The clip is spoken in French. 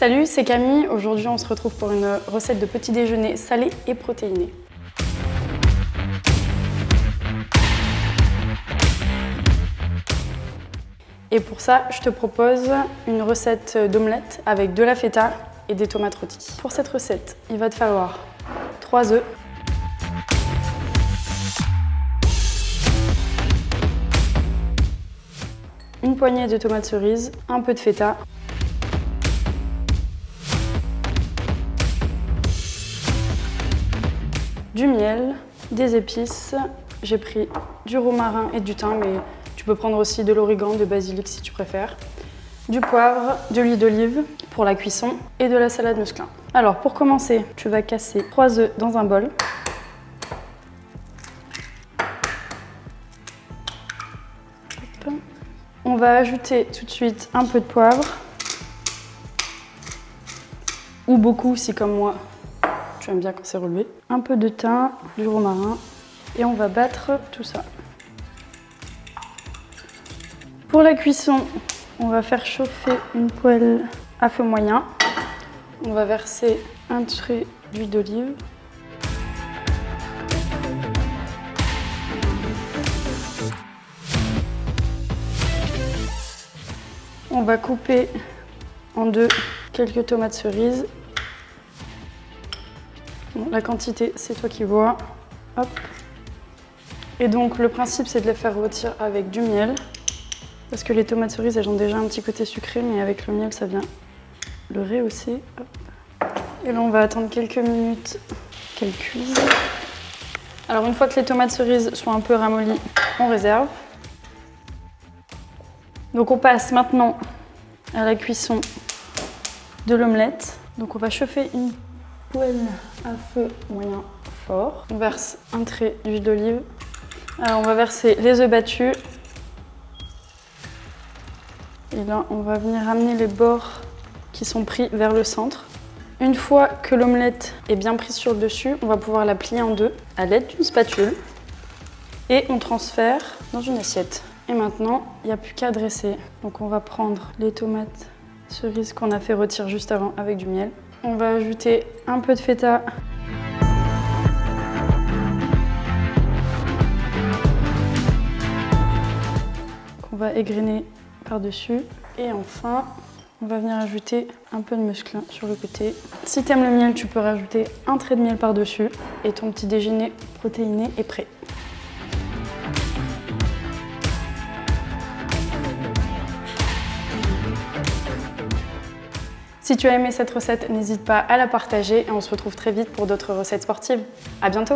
Salut, c'est Camille. Aujourd'hui, on se retrouve pour une recette de petit déjeuner salé et protéiné. Et pour ça, je te propose une recette d'omelette avec de la feta et des tomates rôties. Pour cette recette, il va te falloir 3 œufs, une poignée de tomates cerises, un peu de feta, du miel, des épices. J'ai pris du romarin et du thym, mais tu peux prendre aussi de l'origan, de basilic si tu préfères. Du poivre, de l'huile d'olive pour la cuisson et de la salade musclin. Alors pour commencer, tu vas casser 3 œufs dans un bol. Hop. On va ajouter tout de suite un peu de poivre, ou beaucoup si comme moi, tu aimes bien quand c'est relevé. Un peu de thym, du romarin et on va battre tout ça. Pour la cuisson, on va faire chauffer une poêle à feu moyen. On va verser un trait d'huile d'olive. On va couper en deux quelques tomates cerises. Bon, la quantité, c'est toi qui vois. Hop. Et donc, le principe, c'est de les faire rôtir avec du miel. Parce que les tomates cerises, elles ont déjà un petit côté sucré, mais avec le miel, ça vient le rehausser. Hop. Et là, on va attendre quelques minutes qu'elles cuisent. Alors, une fois que les tomates cerises sont un peu ramollies, on réserve. Donc, on passe maintenant à la cuisson de l'omelette. Donc, on va chauffer une poêle à feu moyen fort. On verse un trait d'huile d'olive. Alors, on va verser les œufs battus. Et là, on va venir amener les bords qui sont pris vers le centre. Une fois que l'omelette est bien prise sur le dessus, on va pouvoir la plier en deux à l'aide d'une spatule. Et on transfère dans une assiette. Et maintenant, il n'y a plus qu'à dresser. Donc on va prendre les tomates cerises qu'on a fait rôtir juste avant avec du miel. On va ajouter un peu de feta. Qu'on va égrainer par-dessus. Et enfin, on va venir ajouter un peu de musclin sur le côté. Si tu aimes le miel, tu peux rajouter un trait de miel par-dessus. Et ton petit déjeuner protéiné est prêt. Si tu as aimé cette recette, n'hésite pas à la partager et on se retrouve très vite pour d'autres recettes sportives. À bientôt!